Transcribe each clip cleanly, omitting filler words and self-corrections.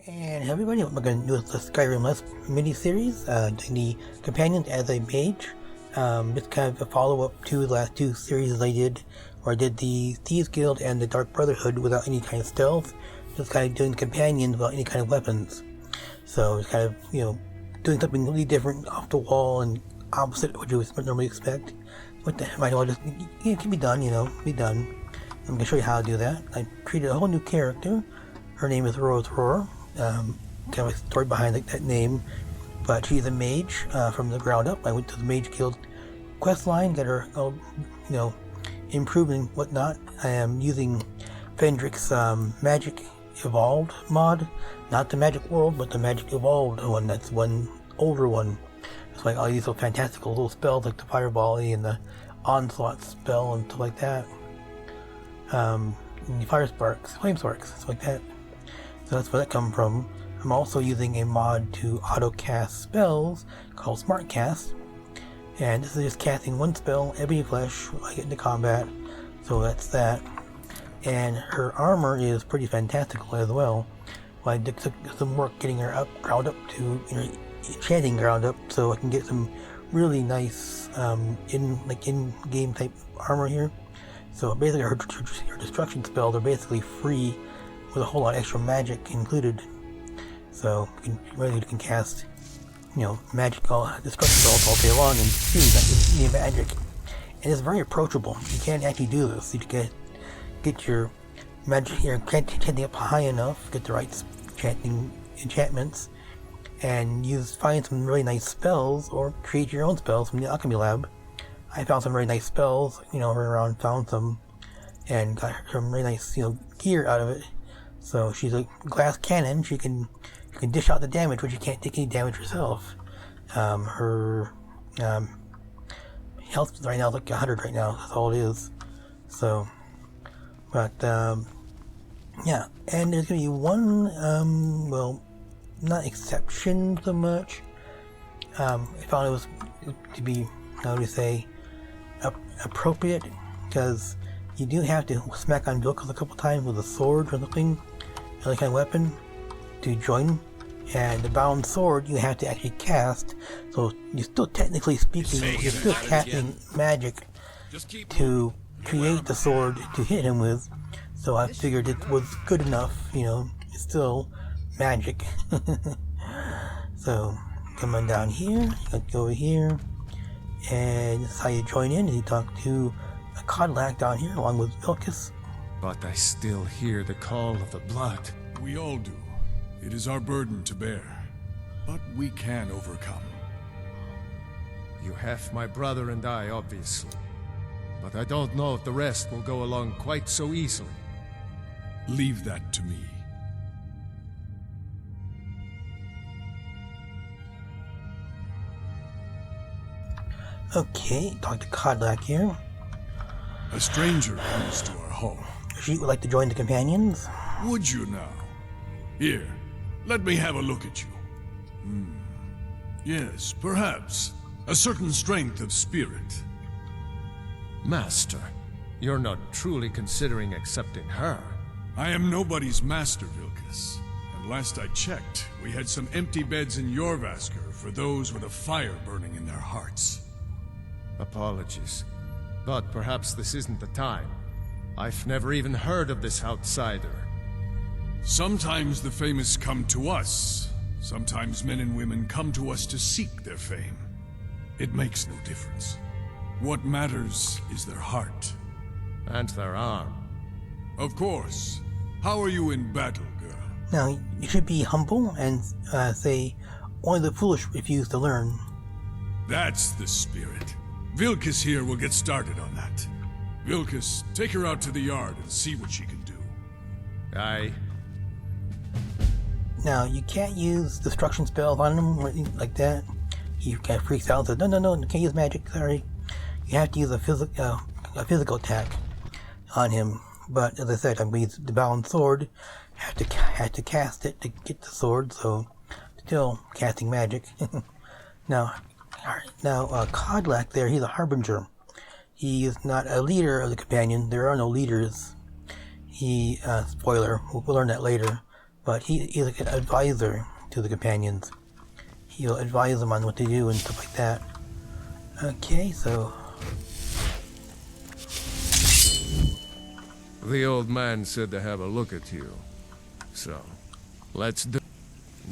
And everybody, what we're going to do is the Skyrim mini-series, doing the companions as a mage. It's kind of a follow-up to the last two series I did, where I did the Thieves Guild and the Dark Brotherhood without any kind of stealth, just kind of doing the companions without any kind of weapons. So it's kind of, doing something really different, off the wall, and opposite of what you would normally expect. What the might well just, it can be done, be done. I'm going to show you how to do that. I created a whole new character. Her name is Roseroar. Kind of a story behind that name, but she's a mage from the ground up. I went to the Mage Guild quest line, got her, improved and whatnot. I am using Fendrick's Magic Evolved mod, not the Magic World, but the Magic Evolved one. That's one older one. It's like all these little fantastical little spells like the Fireball and the Onslaught spell and stuff like that. And the Fire Sparks, Flame Sparks, stuff like that. So that's where that comes from. I'm also using a mod to auto cast spells called Smart Cast, and this is just casting one spell every flesh when I get into combat. So that's that. And her armor is pretty fantastical as well. I took some work getting her up, ground up to enchanting ground up, so I can get some really nice in-game type armor here. So basically, her destruction spells are basically free, with a whole lot of extra magic included. So you can cast, magical destruction spells all day long and see that magic. And it's very approachable. You can't actually do this. You get your magic here, enchanting up high enough, get the right enchantments, and find some really nice spells, or create your own spells from the alchemy lab. I found some very nice spells, ran around, found some, and got some really nice, gear out of it. So she's a glass cannon. She can dish out the damage, but she can't take any damage herself. Her health right now is like 100 right now. That's all it is. So, but yeah. And there's gonna be one, not exception so much. I found it was to be, appropriate, because you do have to smack on Vilkas a couple times with a sword or something, any kind of weapon, to join. And the bound sword you have to actually cast, so you're still technically speaking, you're still casting magic to create the sword to hit him with. So I figured it was good enough, it's still magic. So come on down here, go over here, and this is how you join in. You talk to a Codlac down here along with Vilkas. But I still hear the call of the blood. We all do. It is our burden to bear, but we can overcome. You have my brother and I, obviously. But I don't know if the rest will go along quite so easily. Leave that to me. Okay, talk to Codlac here. A stranger comes to our home. She would like to join the companions. Would you now? Here, let me have a look at you. Yes, perhaps. A certain strength of spirit. Master, you're not truly considering accepting her. I am nobody's master, Vilkas. And last I checked, we had some empty beds in Jorvaskr for those with a fire burning in their hearts. Apologies, but perhaps this isn't the time. I've never even heard of this outsider. Sometimes the famous come to us. Sometimes men and women come to us to seek their fame. It makes no difference. What matters is their heart. And their arm. Of course. How are you in battle, girl? Now, you should be humble and say, only the foolish refuse to learn. That's the spirit. Vilkas here will get started on that. Vilkas, take her out to the yard and see what she can do. Aye. Now, you can't use destruction spells on him or anything like that. He kind of freaks out and says, no, you can't use magic, sorry. You have to use a physical attack on him. But, as I said, I'm going to use the bound sword. Have to cast it to get the sword, so still casting magic. Now, Codlac there, he's a harbinger. He is not a leader of the companion. There are no leaders. Spoiler, we'll learn that later. but he's like an advisor to the companions. He'll advise them on what to do and stuff like that. Okay, so... The old man said to have a look at you. So, let's do...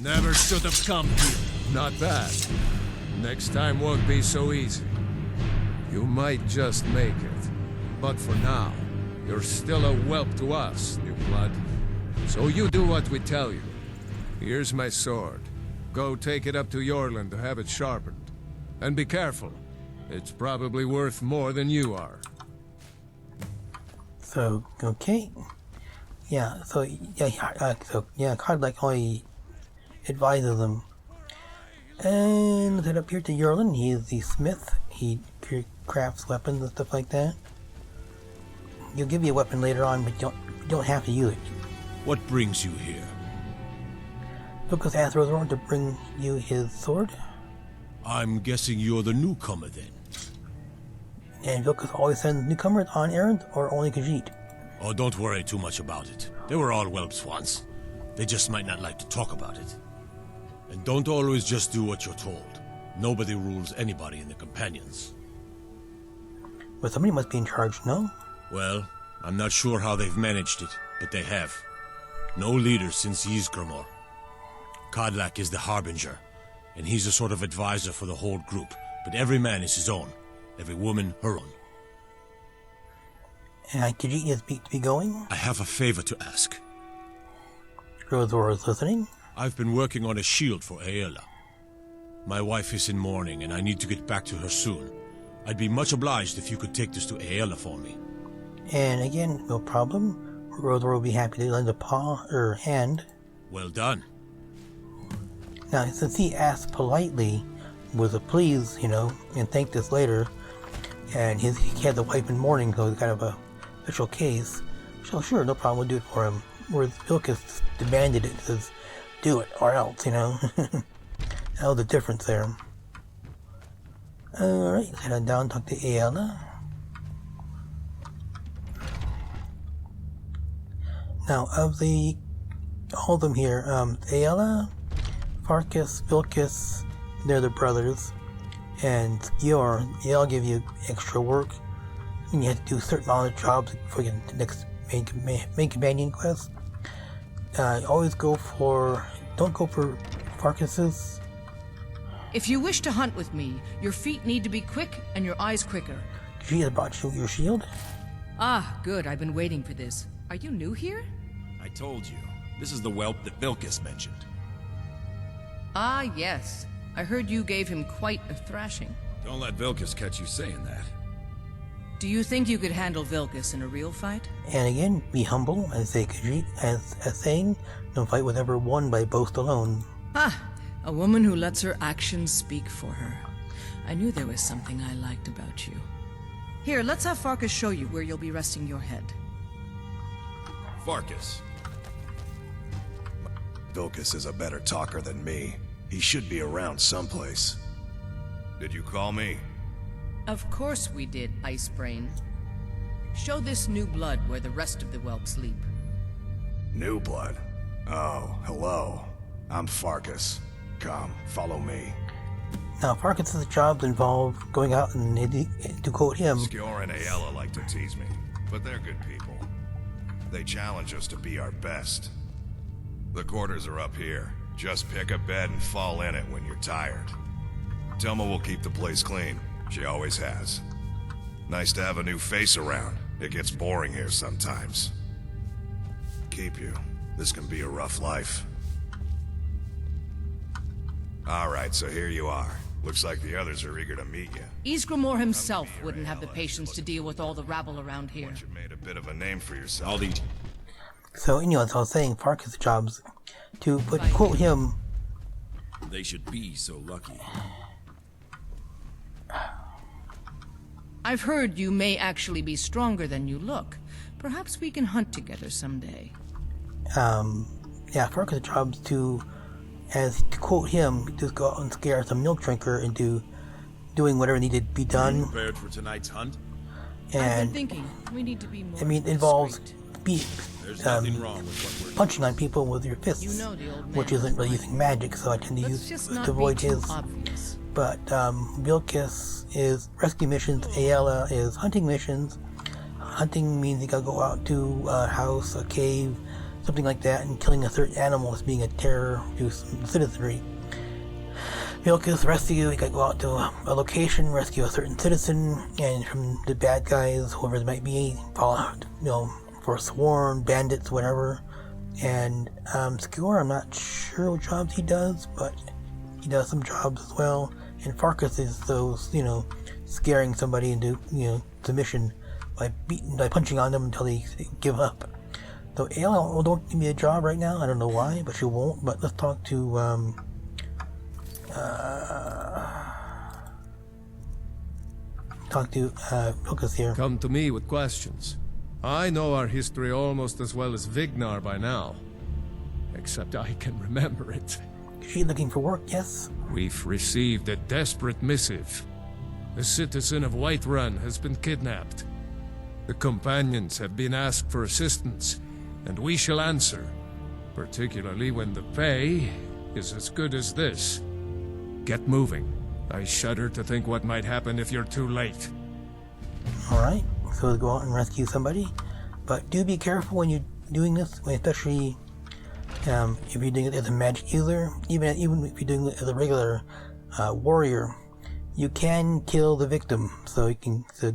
Never should have come here. Not bad. Next time won't be so easy. You might just make it. But for now, you're still a whelp to us, new blood. So you do what we tell you. Here's my sword. Go take it up to Yorland to have it sharpened. And be careful. It's probably worth more than you are. So, okay. Yeah, so, Cod like only advises them. And let's head up here to Yorland. He is the smith. He crafts weapons and stuff like that. He'll give you a weapon later on, but you don't have to use it. What brings you here? Vilkas asked Roseroar to bring you his sword. I'm guessing you're the newcomer then. And Vilkas always sends newcomers on errands, or only Khajiit? Oh, don't worry too much about it. They were all whelps once. They just might not like to talk about it. And don't always just do what you're told. Nobody rules anybody in the companions. But somebody must be in charge, no? Well, I'm not sure how they've managed it, but they have. No leaders since Ysgramor. Kodlak is the Harbinger, and he's a sort of advisor for the whole group, but every man is his own. Every woman, her own. And Khajiit is to be going? I have a favor to ask. Roseroar is listening. I've been working on a shield for Aela. My wife is in mourning, and I need to get back to her soon. I'd be much obliged if you could take this to Aela for me. And again, no problem. Roseroar will be happy to lend a paw or hand. Well done. Now, since he asked politely, with a please, and thanked us later, and he had the wife in mourning, so it's kind of a special case. So sure, no problem, we'll do it for him. Whereas Vilkas demanded it, says, do it, or else, That was the difference there. Alright, let's head on down, talk to Aela. Now, of all of them here, Aela, Farkas, Vilkas, they're the brothers, and Yor, they all give you extra work, and you have to do a certain amount of jobs for the next main companion quest. Always don't go for Farkas's. If you wish to hunt with me, your feet need to be quick and your eyes quicker. She has brought you your shield. Ah, good, I've been waiting for this. Are you new here? I told you. This is the whelp that Vilkas mentioned. Ah, yes. I heard you gave him quite a thrashing. Don't let Vilkas catch you saying that. Do you think you could handle Vilkas in a real fight? And again, be humble, and say Khajiit, as saying, no fight was ever won by boast alone. Ah, a woman who lets her actions speak for her. I knew there was something I liked about you. Here, let's have Farkas show you where you'll be resting your head. Farkas. Vilkas is a better talker than me. He should be around someplace. Did you call me? Of course we did, Ice Brain. Show this new blood where the rest of the whelp sleep. New blood? Oh, hello. I'm Farkas. Come, follow me. Now, Farkas' jobs involve going out and, to quote him, Skjor and Aela like to tease me, but they're good people. They challenge us to be our best. The quarters are up here. Just pick a bed and fall in it when you're tired. Telma will keep the place clean. She always has. Nice to have a new face around. It gets boring here sometimes. Keep you. This can be a rough life. Alright, so here you are. Looks like the others are eager to meet you. Ysgramor himself wouldn't have the patience to deal with all the rabble around here. Once you've made a bit of a name for yourself. I'll eat. So, as I was saying, Farkas' jobs to quote him. They should be so lucky. I've heard you may actually be stronger than you look. Perhaps we can hunt together someday. Farkas' jobs to quote him, just go out and scare some milk drinker into doing whatever needed to be done. Prepared for tonight's hunt? I've And been thinking we need to be more it involves discreet. There's nothing wrong with what we're punching on people with your fists, You know the old man which isn't really was using magic, so I tend to Let's use just to not avoid be too his. obvious. But Vilkas is rescue missions. Ayala is hunting missions. Hunting means you gotta go out to a house, a cave, something like that, and killing a certain animal is being a terror to citizenry. Vilkas rescue, you gotta go out to a location, rescue a certain citizen, and from the bad guys, whoever it might be, fall out, forsworn, bandits, whatever. And Skewer, I'm not sure what jobs he does, but he does some jobs as well. And Farkas is those, scaring somebody into, submission by punching on them until they give up. So Ayla don't give me a job right now. I don't know why, but she won't. But let's talk to Vilkas here. Come to me with questions. I know our history almost as well as Vignar by now. Except I can remember it. Is she looking for work? Yes. We've received a desperate missive. A citizen of Whiterun has been kidnapped. The companions have been asked for assistance, and we shall answer, particularly when the pay is as good as this. Get moving. I shudder to think what might happen if you're too late. Alright, so let's go out and rescue somebody. But do be careful when you're doing this, especially if you're doing it as a magic user. Even if you're doing it as a regular warrior, you can kill the victim. So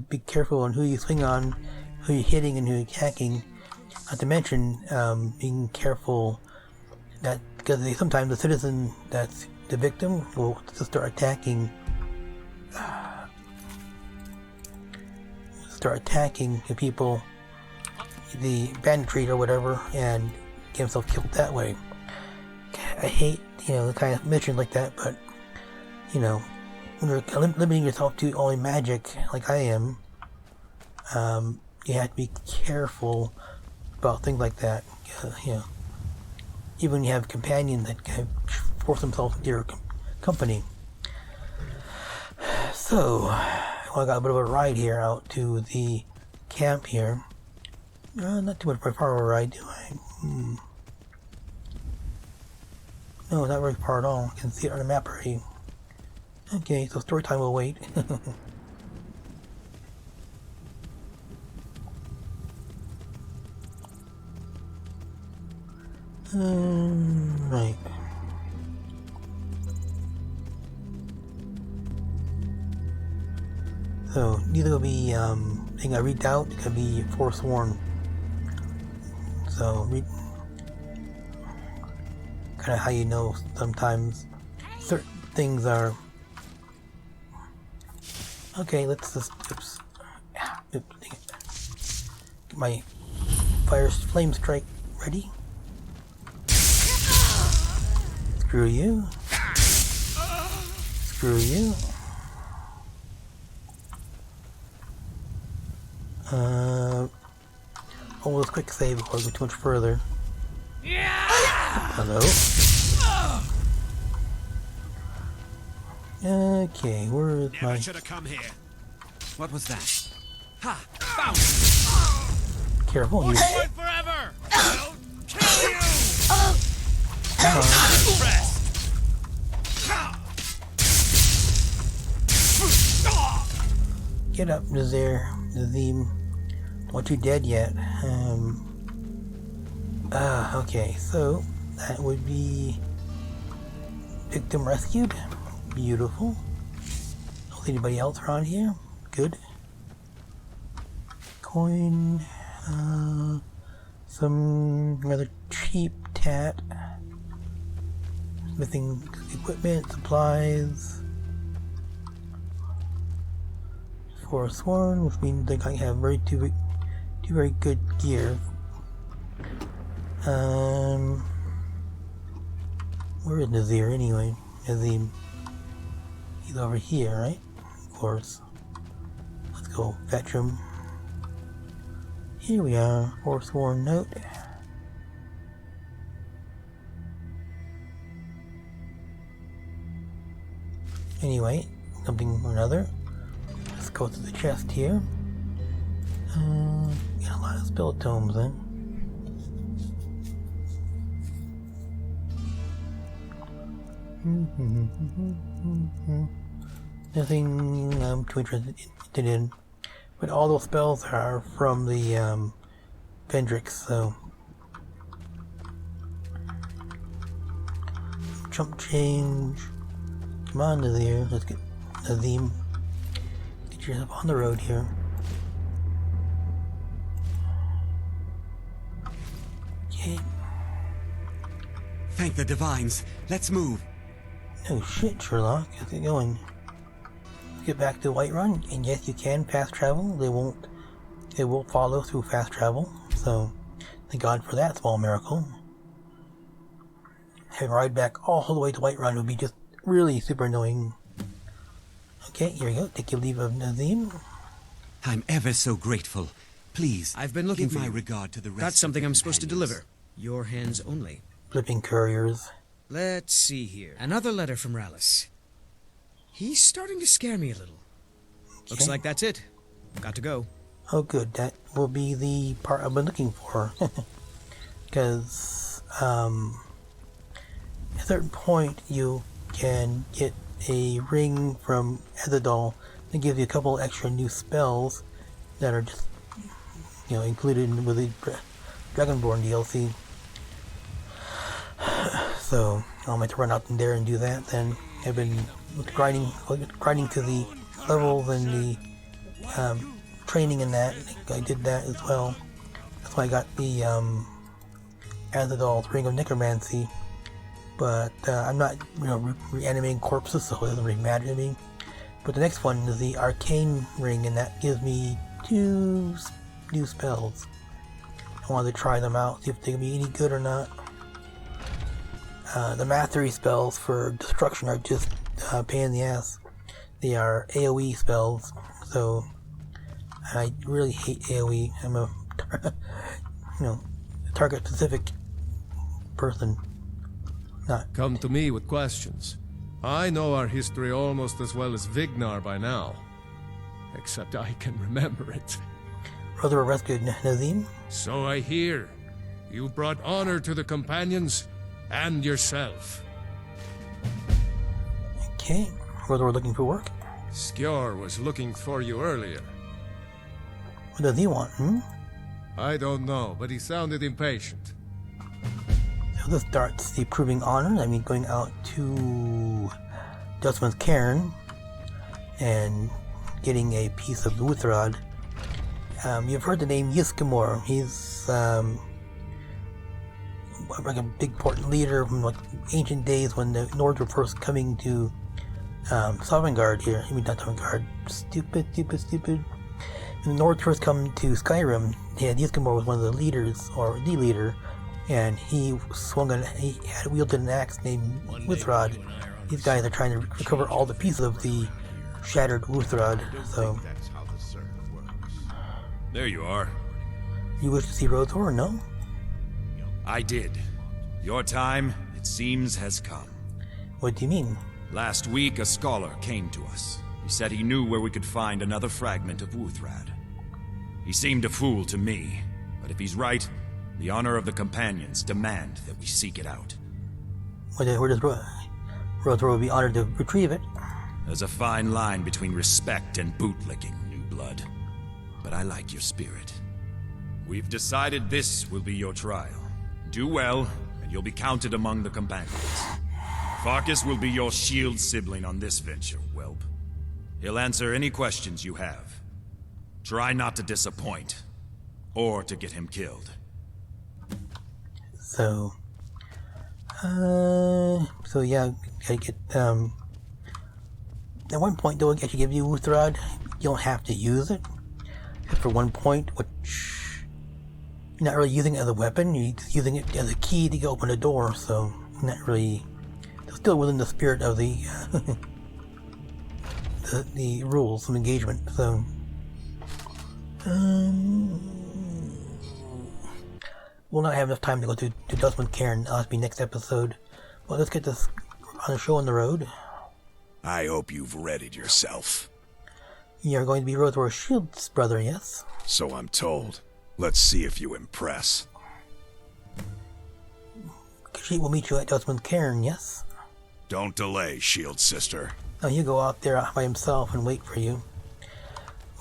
be careful on who you swing on, who you're hitting, and who you're attacking. Not to mention being careful that because sometimes the citizen that's the victim will just start attacking the people, the banditry or whatever, and get himself killed that way. I hate the kind of mission like that, but when you're limiting yourself to only magic like I am, you have to be careful about things like that. Even when you have companions that kind of force themselves into your company. So, I got a bit of a ride here out to the camp here. Not too much far of a ride, do I? No, not very far at all. I can see it on the map already. Okay, so story time will wait. Right. So, either will be, thing I read out, it could be forsworn. So, kind of how you know sometimes certain things are. Okay, let's just, get my flame strike ready. Screw you. Screw you. Almost quick save before I go too much further. Hello. Okay, where is my... Never should have come here. What was that? Ha! Found! Careful, you... Live forever! I'll kill you! Get up, Nazim. Not you dead yet. Okay, so that would be victim rescued. Beautiful. Don't see anybody else around here. Good. Coin. Some rather cheap tat. Smithing equipment, supplies. Forsworn, which means they can have two very good gear. Where is Nazir anyway? Nazim. He's over here, right? Of course. Let's go fetch him. Here we are. Forsworn note. Anyway, something or another. Let's go to the chest here. Got a lot of spell tomes then. Nothing too interested in. But all those spells are from the Vendrix, so... Jump change. Come on, Nazir. Let's get Nazim. Get yourself on the road here. Okay. Thank the divines. Let's move. No shit, Sherlock. How's it going? Let's get back to Whiterun, and yes, you can fast travel. They will follow through fast travel. So, thank God for that small miracle. Having a ride back all the way to Whiterun would be just really super annoying. Okay, here we go. Take your leave of Nazim. I'm ever so grateful. Please, I've been looking give for my you. regard to the rest. Got something of the I'm supposed to companions. deliver. Your hands only. Flipping couriers. Let's see here. Another letter from Rallis. He's starting to scare me a little. Looks Okay. like that's it. Got to go. Oh good, that will be the part I've been looking for. Because, at a certain point you can get a ring from Ezadol that gives you a couple extra new spells that are just, included with the Dragonborn DLC. So, I'll have to run out in there and do that then. I've been grinding to the levels and the, training in that. I did that as well. That's why I got the Azadol's Ring of Necromancy. But I'm not, reanimating corpses, so it doesn't really matter to me. But the next one is the Arcane Ring, and that gives me 2 new spells. I wanted to try them out, see if they can be any good or not. The Mastery spells for destruction are just a pain in the ass. They are AoE spells, so I really hate AoE. I'm a, target-specific person. Not. Come to me with questions. I know our history almost as well as Vignar by now. Except I can remember it. Roseroar rescued Nazim. So I hear. You brought honor to the companions and yourself. Okay, Roseroar looking for work. Skjor was looking for you earlier. What does he want, I don't know, but he sounded impatient. So this starts the proving honor. I mean, going out to Dustman's Cairn and getting a piece of Luthrod. You've heard the name Yskamor. He's like a big important leader from like ancient days when the Nords were first coming to Sovngarde here. I mean, not Sovngarde. Stupid. When the Nords first come to Skyrim, Yskamor was one of the leaders, or the leader, and he had wielded an axe named Luthrod. These guys are trying to recover all the pieces of the shattered Luthrod, so... There you are. You wish to see Roseroar, no? I did. Your time, it seems, has come. What do you mean? Last week, a scholar came to us. He said he knew where we could find another fragment of Wuthrad. He seemed a fool to me, but if he's right, the honor of the companions demand that we seek it out. Where does Roseroar be honored to retrieve it? There's a fine line between respect and bootlicking, new blood. But I like your spirit. We've decided this will be your trial. Do well, and you'll be counted among the companions. Farkas will be your shield sibling on this venture, whelp. He'll answer any questions you have. Try not to disappoint, or to get him killed. So yeah, gotta get, at one point though, I actually give you Luthrod. You don't have to use it. Except for one point, which you're not really using it as a weapon, you're just using it as a key to open a door, so not really, still within the spirit of the the rules of engagement, so we'll not have enough time to go to Dustman Cairn. That'll have to be next episode. Well, let's get this on the show on the road. I hope you've readied yourself. You're going to be Roseroar's shield's brother, yes? So I'm told. Let's see if you impress. She will meet you at Dustman's Cairn, yes? Don't delay, Shield Sister. Now he'll go out there by himself and wait for you.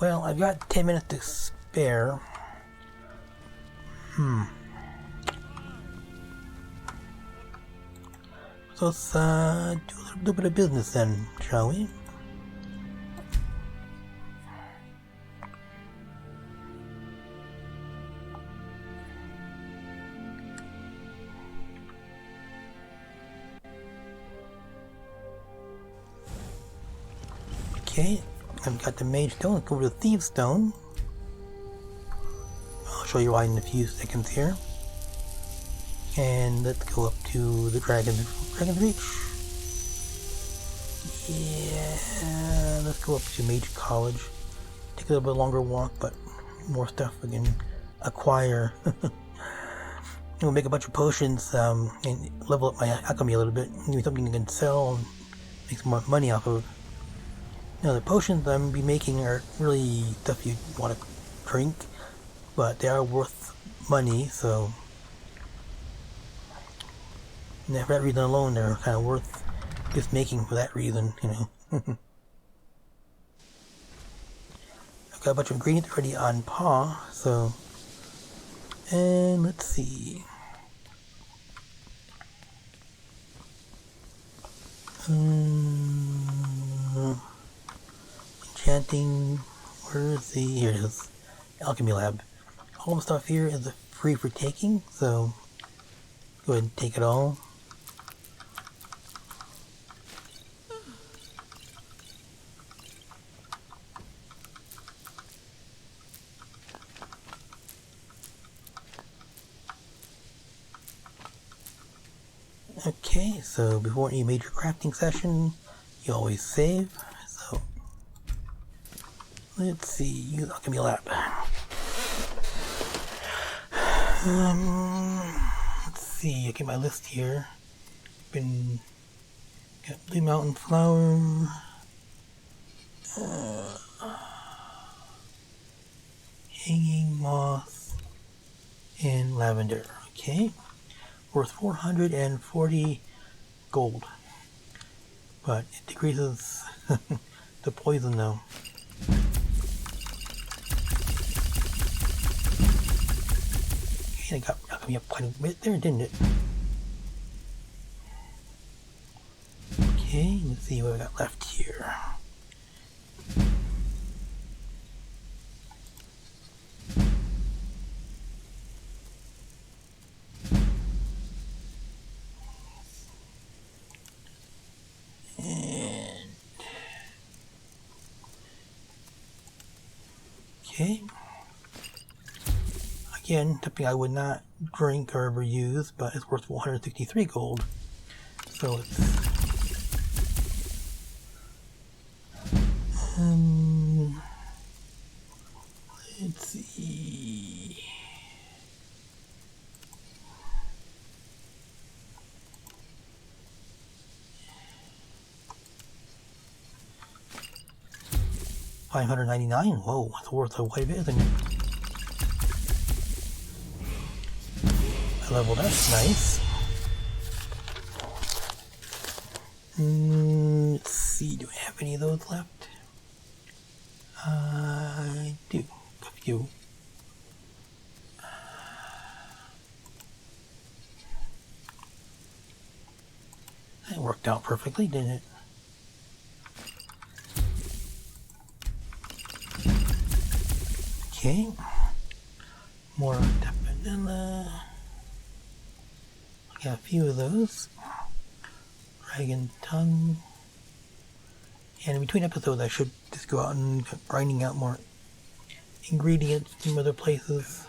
Well, I've got 10 minutes to spare. So let's do a little bit of business then, shall we? Okay, I've got the Mage Stone. Let's go over to the Thieves Stone. I'll show you why in a few seconds here. And let's go up to the Dragon's Reach. Yeah, let's go up to Mage College. Take a little bit longer walk, but more stuff we can acquire. We'll make a bunch of potions and level up my alchemy a little bit. Maybe something you can sell and make some more money off of. Now the potions I'm going to be making are really stuff you want to drink, but they are worth money, so and for that reason alone they're kind of worth just making for that reason, you know. I've got a bunch of ingredients already on paw, so, and let's see. Enchanting, where is the, here it is, Alchemy Lab. All the stuff here is free for taking, so go ahead and take it all. Okay, so before any major crafting session, you always save. So let's see, use Alchemy Lab. Let's see, okay, my list here. Got Blue Mountain Flower, Hanging Moss, and Lavender. Okay, worth 440 gold, but it decreases the poison though. Okay, I got alchemy up quite a bit there, didn't it? Okay, let's see what I got left here. Okay. Again, something I would not drink or ever use, but it's worth 163 gold. So let's see. $599. Whoa, that's worth quite a bit, isn't it? I leveled up, nice. Let's see, do I have any of those left? I do, a few. That worked out perfectly, didn't it? Okay, more vanilla. I got a few of those. Dragon tongue. And in between episodes, I should just go out and grinding out more ingredients from other places.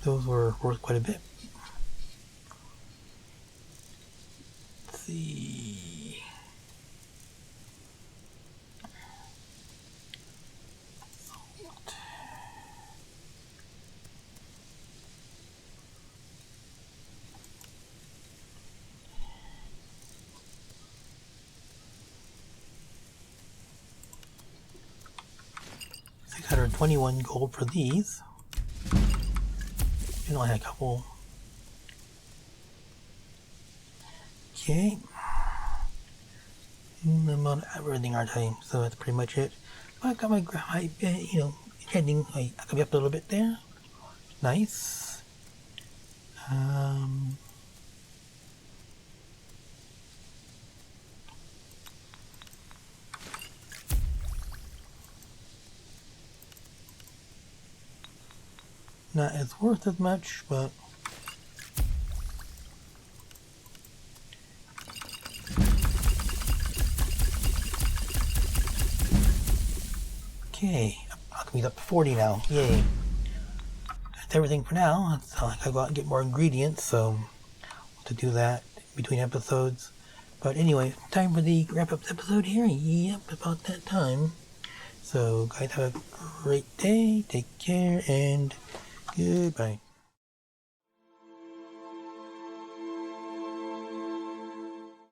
Those were worth quite a bit. Let's see. Salt. $621 gold for these. You only had a couple. Okay. I'm on everything our time, so that's pretty much it. I got my heading. I could be up a little bit there. Nice. Not as worth as much, but okay, alchemy's up to 40 now. Yay! That's everything for now. It's not like I go out and get more ingredients, so to do that between episodes. But anyway, time for the wrap-up episode here. Yep, about that time. So, guys, have a great day. Take care and goodbye.